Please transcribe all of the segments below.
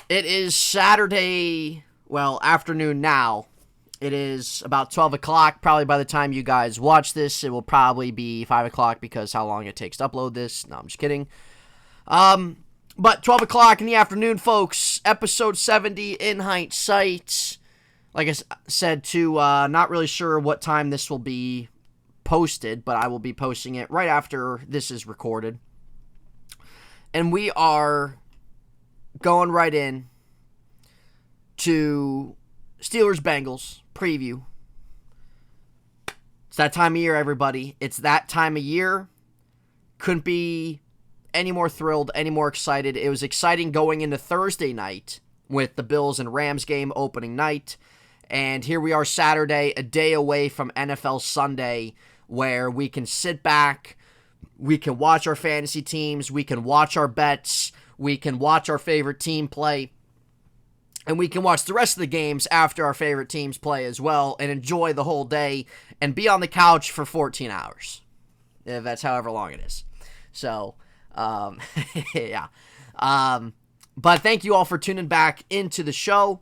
It is Saturday, well, afternoon now. It is about 12 o'clock. Probably by the time you guys watch this, it will probably be 5 o'clock because how long it takes to upload this. No, I'm just kidding. But 12 o'clock in the afternoon, folks. Episode 70 in Heintz. Like I said, not really sure what time this will be posted, but I will be posting it right after this is recorded. And we are going right in to Steelers Bengals preview. It's that time of year, everybody. It's that time of year. Couldn't be any more thrilled, any more excited. It was exciting going into Thursday night with the Bills and Rams game opening night. And here we are Saturday, a day away from NFL Sunday, where we can sit back, we can watch our fantasy teams, we can watch our bets, we can watch our favorite team play, and we can watch the rest of the games after our favorite teams play as well and enjoy the whole day and be on the couch for 14 hours. If that's however long it is. So, yeah. But thank you all for tuning back into the show.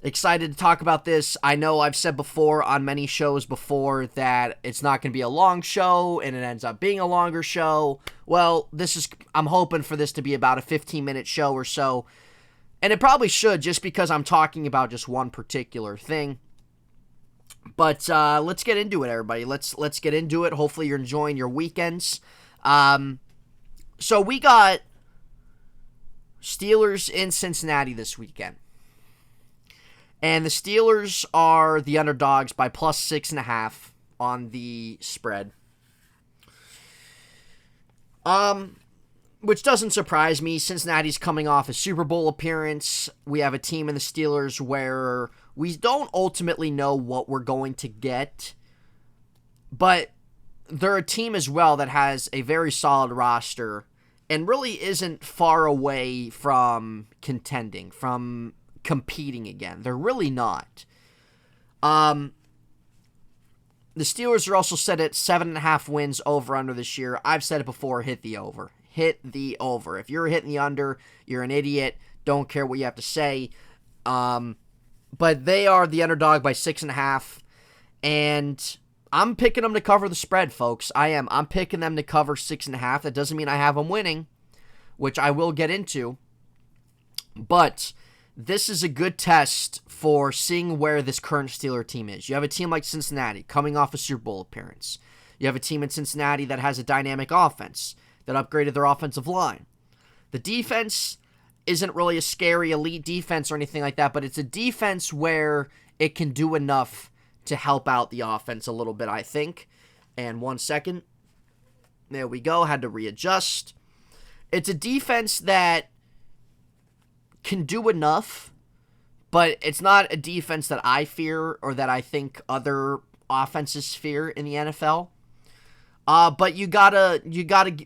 Excited to talk about this. I know I've said before on many shows before that it's not going to be a long show and it ends up being a longer show. Well, I'm hoping for this to be about a 15-minute show or so. And it probably should, just because I'm talking about just one particular thing. But let's get into it, everybody. Let's get into it. Hopefully you're enjoying your weekends. So we got Steelers in Cincinnati this weekend. And the Steelers are the underdogs by plus 6.5 on the spread. Which doesn't surprise me. Cincinnati's coming off a Super Bowl appearance. We have a team in the Steelers where we don't ultimately know what we're going to get. But they're a team as well that has a very solid roster and really isn't far away from contending, from competing again. They're really not. The Steelers are also set at 7.5 wins over under this year. I've said it before, hit the over. Hit the over. If you're hitting the under, you're an idiot. Don't care what you have to say. But they are the underdog by 6.5. And I'm picking them to cover the spread, folks. I am. I'm picking them to cover 6.5. That doesn't mean I have them winning, which I will get into. But this is a good test for seeing where this current Steeler team is. You have a team like Cincinnati coming off a Super Bowl appearance. You have a team in Cincinnati that has a dynamic offense that upgraded their offensive line. The defense isn't really a scary elite defense or anything like that, but it's a defense where it can do enough to help out the offense a little bit, I think. And 1 second. There we go. Had to readjust. It's a defense that can do enough, but it's not a defense that I fear or that I think other offenses fear in the NFL. But you gotta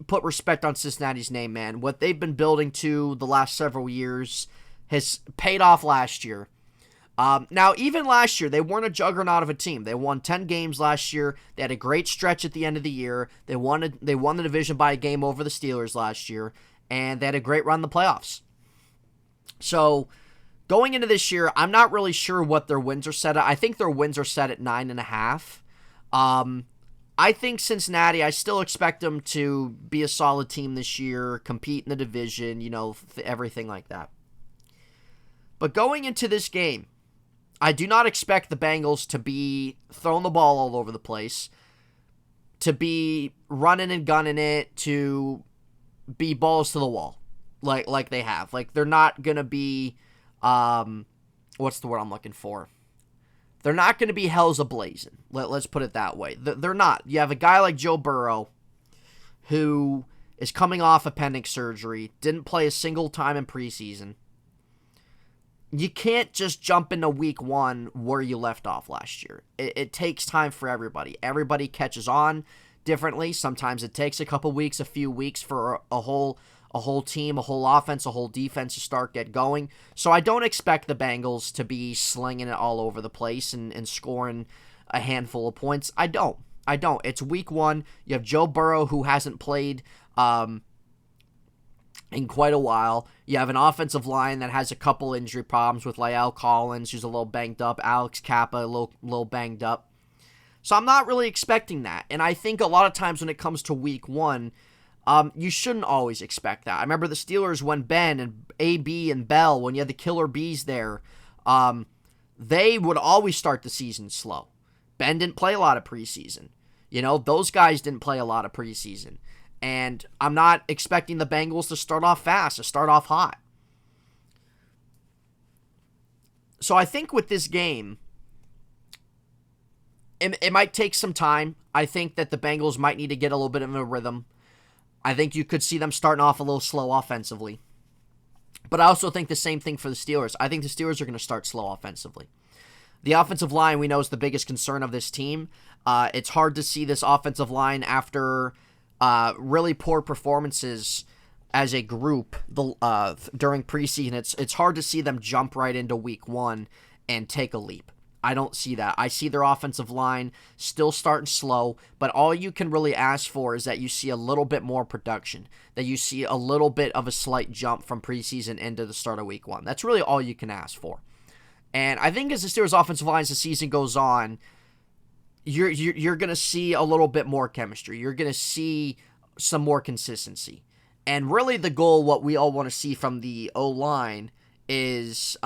put respect on Cincinnati's name, man. What they've been building to the last several years has paid off last year. Now, even last year, they weren't a juggernaut of a team. They won 10 games last year. They had a great stretch at the end of the year. They won the division by a game over the Steelers last year, and they had a great run in the playoffs. So, going into this year, I'm not really sure what their wins are set at. I think their wins are set at 9.5. I think Cincinnati, I still expect them to be a solid team this year, compete in the division, everything like that. But going into this game, I do not expect the Bengals to be throwing the ball all over the place, to be running and gunning it, to be balls to the wall. Like they have. Like, they're not going to be, what's the word I'm looking for? They're not going to be hells a-blazing. Let's put it that way. They're not. You have a guy like Joe Burrow, who is coming off appendix surgery, didn't play a single time in preseason. You can't just jump into week one where you left off last year. It takes time for everybody. Everybody catches on differently. Sometimes it takes a couple weeks, a few weeks for a whole team, a whole offense, a whole defense to get going. So I don't expect the Bengals to be slinging it all over the place and scoring a handful of points. I don't. It's week one. You have Joe Burrow, who hasn't played in quite a while. You have an offensive line that has a couple injury problems with La'el Collins, who's a little banged up, Alex Kappa, a little banged up. So I'm not really expecting that. And I think a lot of times when it comes to week one, you shouldn't always expect that. I remember the Steelers when Ben and AB and Bell, when you had the killer bees there, they would always start the season slow. Ben didn't play a lot of preseason. Those guys didn't play a lot of preseason. And I'm not expecting the Bengals to start off fast, to start off hot. So I think with this game, it might take some time. I think that the Bengals might need to get a little bit of a rhythm. I think you could see them starting off a little slow offensively. But I also think the same thing for the Steelers. I think the Steelers are going to start slow offensively. The offensive line, we know, is the biggest concern of this team. It's hard to see this offensive line after really poor performances as a group during preseason. It's hard to see them jump right into week one and take a leap. I don't see that. I see their offensive line still starting slow, but all you can really ask for is that you see a little bit more production, that you see a little bit of a slight jump from preseason into the start of week one. That's really all you can ask for. And I think as the Steelers' offensive line, as the season goes on, you're going to see a little bit more chemistry. You're going to see some more consistency. And really the goal, what we all want to see from the O-line is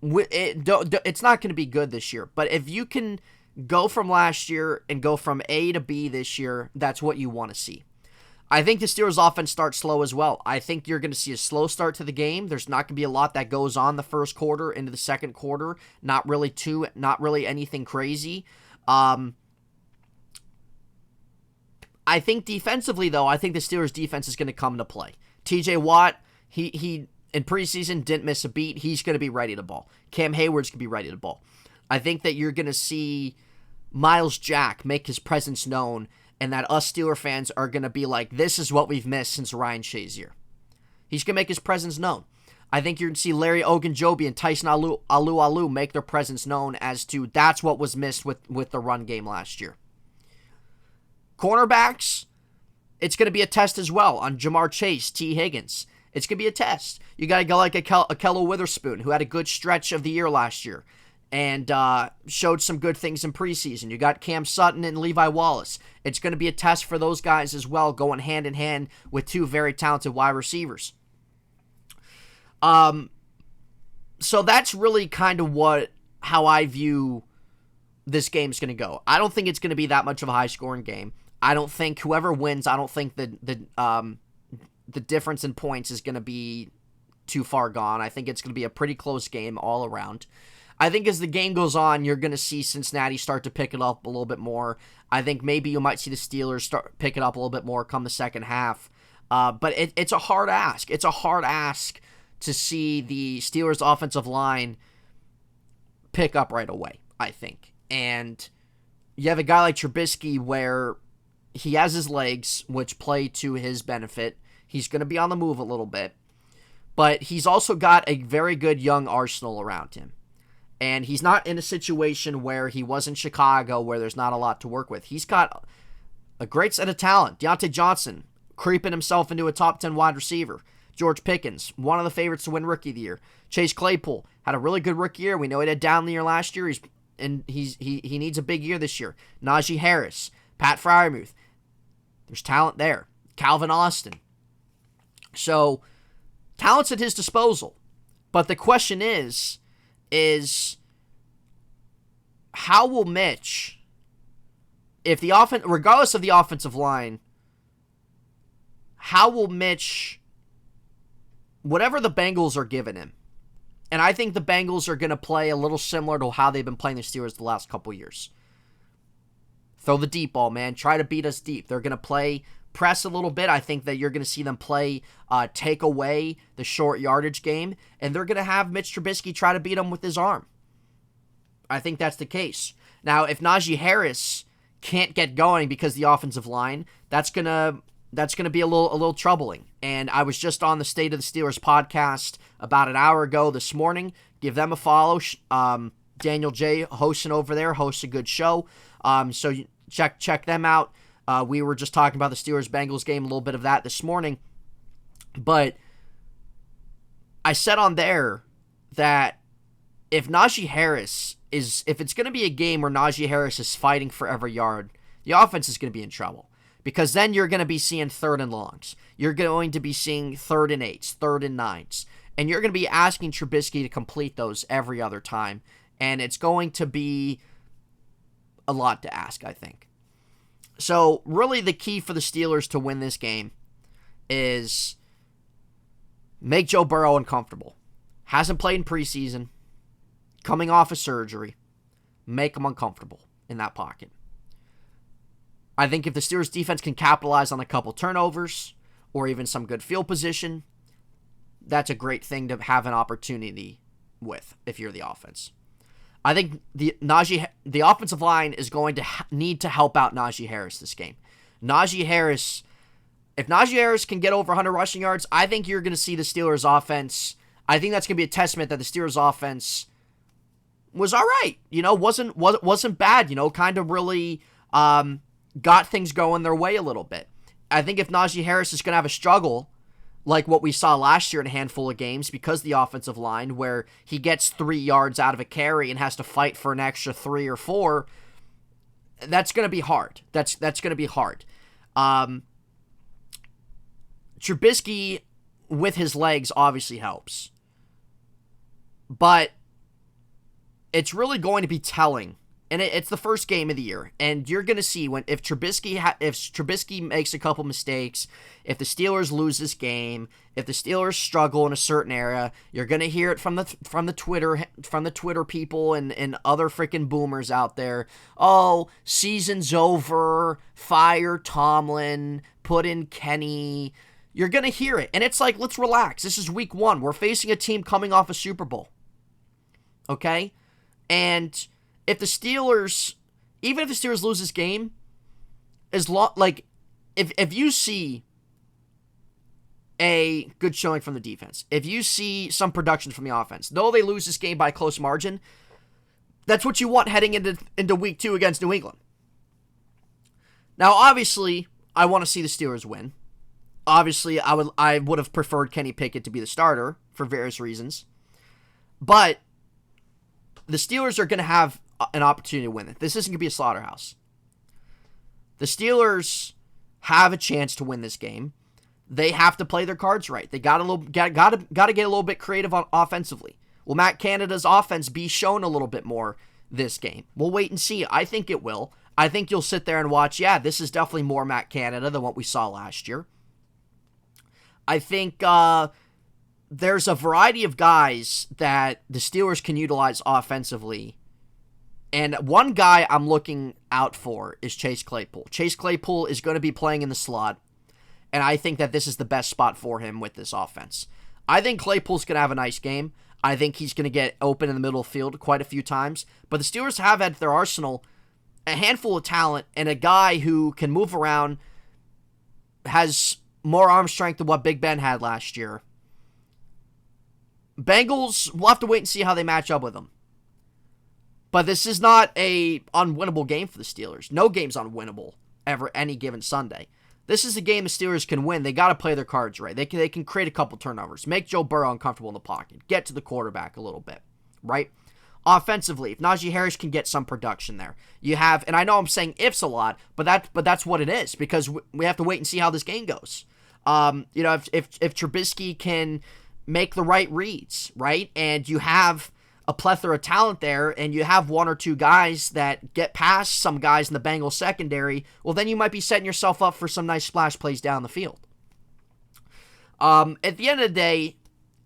it's not going to be good this year. But if you can go from last year and go from A to B this year, that's what you want to see. I think the Steelers' offense starts slow as well. I think you're going to see a slow start to the game. There's not going to be a lot that goes on the first quarter into the second quarter. Not really anything crazy. I think defensively, though, I think the Steelers' defense is going to come into play. TJ Watt, he in preseason didn't miss a beat. He's going to be ready to ball. Cam Hayward's going to be ready to ball. I think that you're going to see Miles Jack make his presence known, and that us Steeler fans are going to be like, this is what we've missed since Ryan Shazier. He's going to make his presence known. I think you're going to see Larry Ogunjobi and Tyson Alu make their presence known as to that's what was missed with the run game last year. Cornerbacks, it's going to be a test as well on Jamar Chase, T. Higgins. It's going to be a test. You got to go like Akello Witherspoon, who had a good stretch of the year last year and showed some good things in preseason. You got Cam Sutton and Levi Wallace. It's going to be a test for those guys as well, going hand in hand with two very talented wide receivers. So that's really kind of how I view this game's going to go. I don't think it's going to be that much of a high-scoring game. I don't think whoever wins, I don't think the difference in points is going to be too far gone. I think it's going to be a pretty close game all around. I think as the game goes on, you're going to see Cincinnati start to pick it up a little bit more. I think maybe you might see the Steelers start pick it up a little bit more come the second half. But it's a hard ask. It's a hard ask to see the Steelers' offensive line pick up right away, I think. And you have a guy like Trubisky where he has his legs, which play to his benefit. He's going to be on the move a little bit. But he's also got a very good young arsenal around him. And he's not in a situation where he was in Chicago where there's not a lot to work with. He's got a great set of talent. Deontay Johnson, creeping himself into a top 10 wide receiver. George Pickens, one of the favorites to win Rookie of the Year. Chase Claypool had a really good rookie year. We know he had a down year last year. He needs a big year this year. Najee Harris, Pat Freiermuth. There's talent there. Calvin Austin. So, talent's at his disposal. But the question is how will Mitch, regardless of the offensive line, how will Mitch, whatever the Bengals are giving him, and I think the Bengals are going to play a little similar to how they've been playing the Steelers the last couple years. Throw the deep ball, man. Try to beat us deep. They're going to play press a little bit. I think that you're going to see them play take away the short yardage game, and they're going to have Mitch Trubisky try to beat them with his arm. I think that's the case. Now, if Najee Harris can't get going because the offensive line, that's going to be a little troubling. And I was just on the State of the Steelers podcast about an hour ago this morning. Give them a follow. Daniel J. hosting over there, hosts a good show. So check them out. We were just talking about the Steelers-Bengals game, a little bit of that this morning. But I said on there that if Najee Harris if it's going to be a game where Najee Harris is fighting for every yard, the offense is going to be in trouble. Because then you're going to be seeing 3rd and longs. You're going to be seeing 3rd and 8s, 3rd and 9s. And you're going to be asking Trubisky to complete those every other time. And it's going to be a lot to ask, I think. So, really the key for the Steelers to win this game is make Joe Burrow uncomfortable. Hasn't played in preseason. Coming off of surgery. Make him uncomfortable in that pocket. I think if the Steelers defense can capitalize on a couple turnovers or even some good field position, that's a great thing to have an opportunity with if you're the offense. I think the offensive line is going to need to help out Najee Harris this game. If Najee Harris can get over 100 rushing yards, I think you're going to see the Steelers offense. I think that's going to be a testament that the Steelers offense was all right. Wasn't bad. Kind of really got things going their way a little bit. I think if Najee Harris is going to have a struggle like what we saw last year in a handful of games because of the offensive line where he gets 3 yards out of a carry and has to fight for an extra 3 or 4, that's going to be hard. That's going to be hard. Trubisky with his legs obviously helps. But it's really going to be telling. And it's the first game of the year, and you're going to see if Trubisky makes a couple mistakes, if the Steelers lose this game, if the Steelers struggle in a certain area, you're going to hear it from the Twitter people and other freaking boomers out there. Oh, season's over. Fire Tomlin. Put in Kenny. You're going to hear it, and it's like, let's relax. This is week 1. We're facing a team coming off a Super Bowl. Okay, and if the Steelers lose this game, if you see a good showing from the defense, if you see some production from the offense, though they lose this game by a close margin, that's what you want heading into week 2 against New England. Now, obviously, I want to see the Steelers win. Obviously, I would have preferred Kenny Pickett to be the starter for various reasons, but the Steelers are going to have an opportunity to win it. This isn't going to be a slaughterhouse. The Steelers have a chance to win this game. They have to play their cards right. They got to get a little bit creative offensively. Will Matt Canada's offense be shown a little bit more this game? We'll wait and see. I think it will. I think you'll sit there and watch, yeah, this is definitely more Matt Canada than what we saw last year. I think there's a variety of guys that the Steelers can utilize offensively. And one guy I'm looking out for is Chase Claypool. Chase Claypool is going to be playing in the slot, and I think that this is the best spot for him with this offense. I think Claypool's going to have a nice game. I think he's going to get open in the middle of the field quite a few times. But the Steelers have at their arsenal a handful of talent and a guy who can move around, has more arm strength than what Big Ben had last year. Bengals, we'll have to wait and see how they match up with them. But this is not a unwinnable game for the Steelers. No game's unwinnable ever any given Sunday. This is a game the Steelers can win. They got to play their cards right. They can create a couple turnovers, make Joe Burrow uncomfortable in the pocket, get to the quarterback a little bit, right? Offensively, if Najee Harris can get some production there, you have, and I know I'm saying ifs a lot, but that's what it is because we have to wait and see how this game goes. If Trubisky can make the right reads, right, and you have a plethora of talent there, and you have 1 or 2 guys that get past some guys in the Bengals secondary, well, then you might be setting yourself up for some nice splash plays down the field. At the end of the day,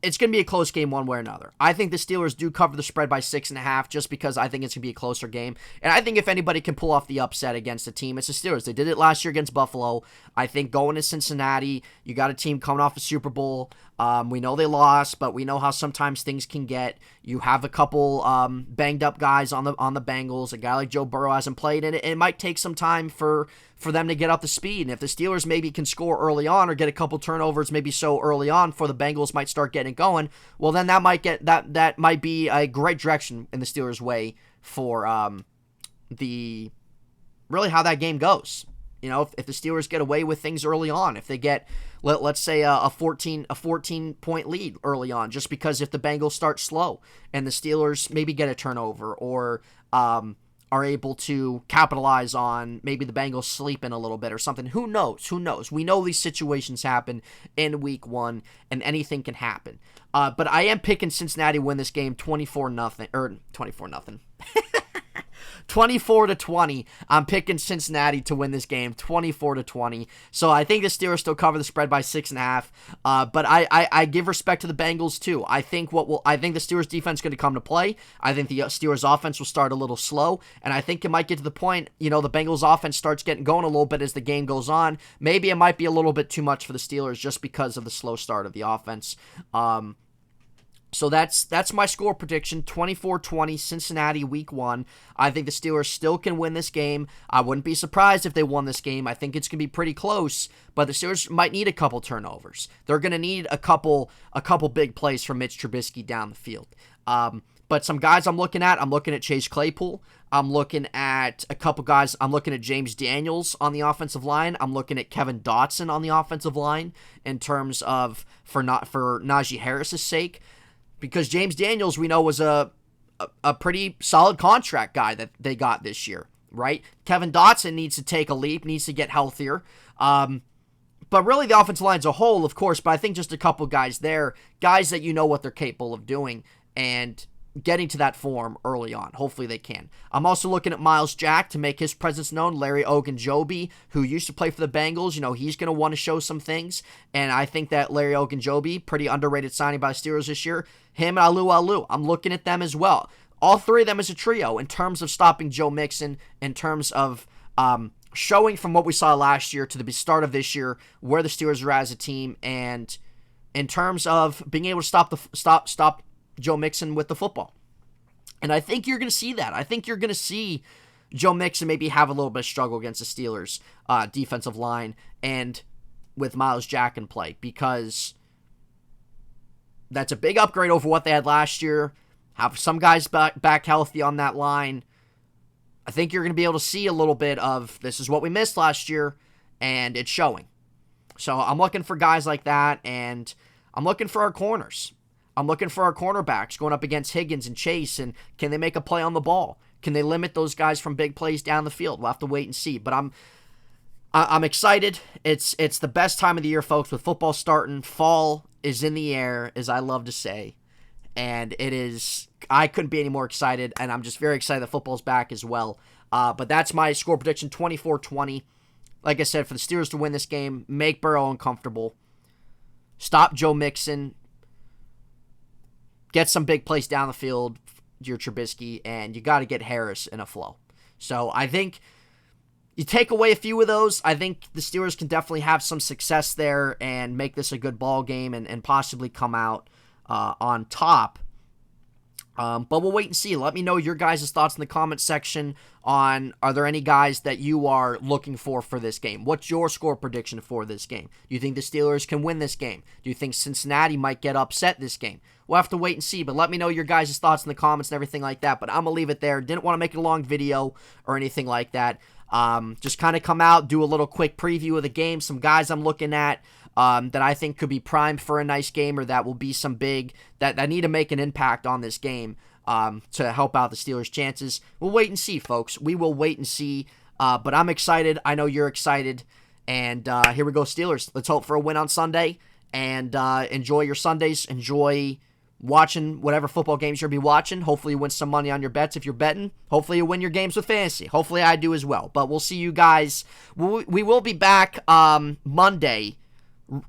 it's going to be a close game one way or another. I think the Steelers do cover the spread by 6.5 just because I think it's going to be a closer game. And I think if anybody can pull off the upset against a team, it's the Steelers. They did it last year against Buffalo. I think going to Cincinnati, you got a team coming off a Super Bowl. We know they lost, but we know how sometimes things can get. You have a couple banged up guys on the Bengals. A guy like Joe Burrow hasn't played, and it might take some time for them to get up to speed. And if the Steelers maybe can score early on or get a couple turnovers maybe so early on for the Bengals might start getting going, well then that might be a great direction in the Steelers' way for really how that game goes. if the Steelers get away with things early on, if they get, let's say a 14 point lead early on, just because if the Bengals start slow and the Steelers maybe get a turnover or are able to capitalize on maybe the Bengals sleeping a little bit or something. Who knows? We know these situations happen in week 1 and anything can happen. But I am picking Cincinnati to win this game 24-0 or 24-0. 24-20. I'm picking Cincinnati to win this game 24-20. So I think the Steelers still cover the spread by 6.5. But I give respect to the Bengals too. I think the Steelers defense is going to come to play. I think the Steelers offense will start a little slow, and I think it might get to the point, the Bengals offense starts getting going a little bit as the game goes on. Maybe it might be a little bit too much for the Steelers just because of the slow start of the offense. So that's my score prediction, 24-20, Cincinnati week 1. I think the Steelers still can win this game. I wouldn't be surprised if they won this game. I think it's going to be pretty close, but the Steelers might need a couple turnovers. They're going to need a couple big plays from Mitch Trubisky down the field. But some guys I'm looking at Chase Claypool. I'm looking at a couple guys. I'm looking at James Daniels on the offensive line. I'm looking at Kevin Dotson on the offensive line in terms of for Najee Harris's sake. Because James Daniels, we know, was a pretty solid contract guy that they got this year, right? Kevin Dotson needs to take a leap, needs to get healthier. But really the offensive line as a whole, of course, but I think just a couple guys there, guys that you know what they're capable of doing and getting to that form early on. Hopefully they can. I'm also looking at Miles Jack to make his presence known. Larry Ogunjobi, who used to play for the Bengals, he's going to want to show some things. And I think that Larry Ogunjobi, pretty underrated signing by the Steelers this year. Him and Alu, I'm looking at them as well. All three of them as a trio in terms of stopping Joe Mixon, in terms of showing from what we saw last year to the start of this year where the Steelers are as a team, and in terms of being able to stop Joe Mixon with the football. And I think you're going to see that. I think you're going to see Joe Mixon maybe have a little bit of struggle against the Steelers defensive line and with Miles Jack in play, because that's a big upgrade over what they had last year. Have some guys back healthy on that line. I think you're going to be able to see a little bit of this is what we missed last year, and it's showing. So I'm looking for guys like that, and I'm looking for our corners. I'm looking for our cornerbacks going up against Higgins and Chase, and can they make a play on the ball? Can they limit those guys from big plays down the field? We'll have to wait and see. But I'm excited. It's the best time of the year, folks, with football starting. Fall is in the air, as I love to say. And it is, I couldn't be any more excited, and I'm just very excited that football's back as well. But that's my score prediction, 24-20. Like I said, for the Steelers to win this game, make Burrow uncomfortable, stop Joe Mixon, get some big plays down the field, your Trubisky, and you got to get Harris in a flow. So I think you take away a few of those, I think the Steelers can definitely have some success there and make this a good ball game and possibly come out on top. But we'll wait and see. Let me know your guys' thoughts in the comment section on, are there any guys that you are looking for this game? What's your score prediction for this game? Do you think the Steelers can win this game? Do you think Cincinnati might get upset this game? We'll have to wait and see, but let me know your guys' thoughts in the comments and everything like that. But I'm going to leave it there. Didn't want to make it a long video or anything like that. Just kind of come out, do a little quick preview of the game. Some guys I'm looking at that I think could be primed for a nice game, or that will be some big, that need to make an impact on this game to help out the Steelers' chances. We'll wait and see, folks. We will wait and see. But I'm excited. I know you're excited. And here we go, Steelers. Let's hope for a win on Sunday. And enjoy your Sundays. Enjoy watching whatever football games you'll be watching. Hopefully you win some money on your bets if you're betting. Hopefully you win your games with fantasy. Hopefully I do as well. But we'll see you guys. We will be back Monday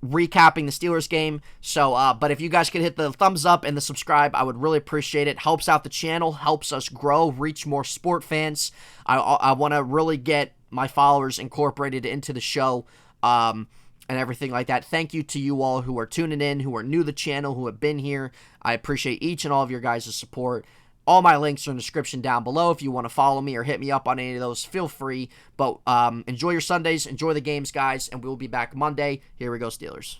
recapping the Steelers game. So, but if you guys could hit the thumbs up and the subscribe, I would really appreciate it. Helps out the channel, helps us grow, reach more sport fans. I want to really get my followers incorporated into the show. And everything like that. Thank you to you all who are tuning in, who are new to the channel, who have been here. I appreciate each and all of your guys' support. All my links are in the description down below. If you want to follow me or hit me up on any of those, feel free. But enjoy your Sundays, enjoy the games, guys, and we'll be back Monday. Here we go, Steelers.